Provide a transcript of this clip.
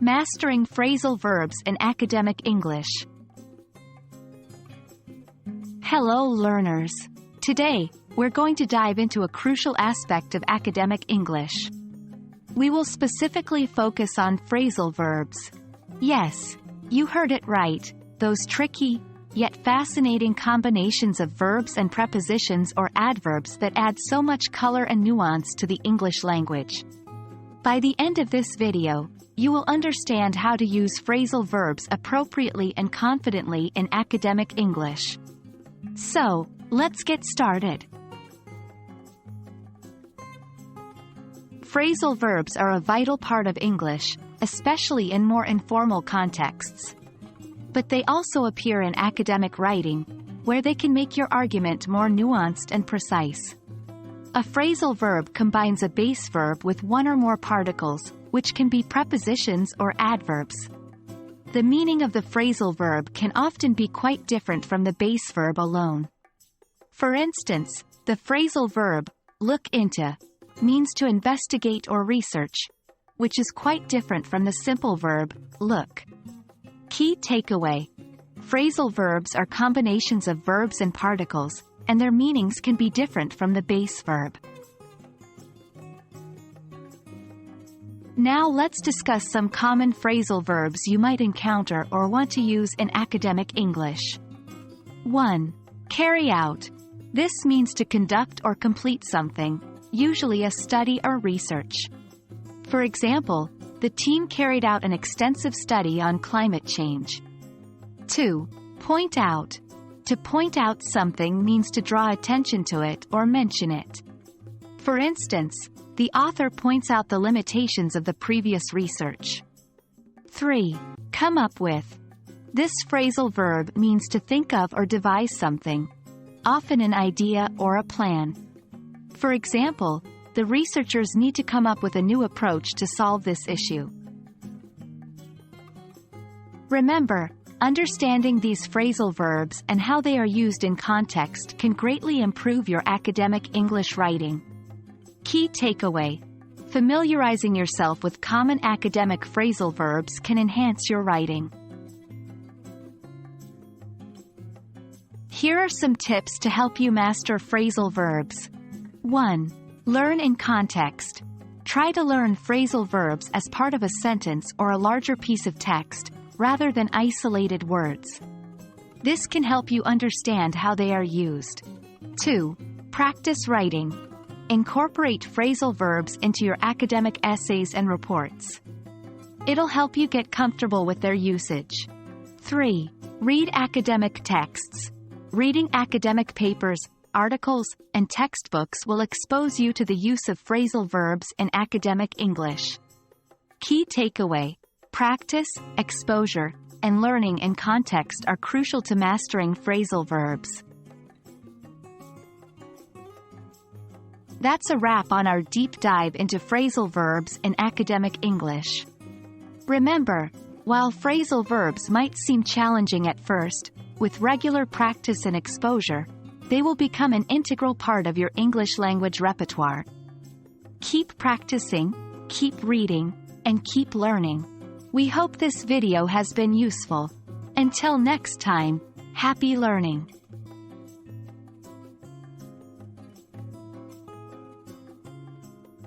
Mastering phrasal verbs in academic English. Hello learners! Today, we're going to dive into a crucial aspect of academic English. We will specifically focus on phrasal verbs. Yes, you heard it right, those tricky, yet fascinating combinations of verbs and prepositions or adverbs that add so much color and nuance to the English language. By the end of this video, you will understand how to use phrasal verbs appropriately and confidently in academic English. So, let's get started. Phrasal verbs are a vital part of English, especially in more informal contexts. But they also appear in academic writing, where they can make your argument more nuanced and precise. A phrasal verb combines a base verb with one or more particles, which can be prepositions or adverbs. The meaning of the phrasal verb can often be quite different from the base verb alone. For instance, the phrasal verb, look into, means to investigate or research, which is quite different from the simple verb, look. Key takeaway: phrasal verbs are combinations of verbs and particles, and their meanings can be different from the base verb. Now let's discuss some common phrasal verbs you might encounter or want to use in academic English. 1. Carry out. This means to conduct or complete something, usually a study or research. For example, the team carried out an extensive study on climate change. 2. Point out. To point out something means to draw attention to it or mention it. For instance, the author points out the limitations of the previous research. 3. Come up with. This phrasal verb means to think of or devise something, often an idea or a plan. For example, the researchers need to come up with a new approach to solve this issue. Remember, understanding these phrasal verbs and how they are used in context can greatly improve your academic English writing. Key takeaway: familiarizing yourself with common academic phrasal verbs can enhance your writing. Here are some tips to help you master phrasal verbs. 1. Learn in context. Try to learn phrasal verbs as part of a sentence or a larger piece of text, rather than isolated words. This can help you understand how they are used. 2. Practice writing. Incorporate phrasal verbs into your academic essays and reports. It'll help you get comfortable with their usage. 3. Read academic texts. Reading academic papers, articles, and textbooks will expose you to the use of phrasal verbs in academic English. Key takeaway: practice, exposure, and learning in context are crucial to mastering phrasal verbs. That's a wrap on our deep dive into phrasal verbs in academic English. Remember, while phrasal verbs might seem challenging at first, with regular practice and exposure, they will become an integral part of your English language repertoire. Keep practicing, keep reading, and keep learning. We hope this video has been useful. Until next time, happy learning!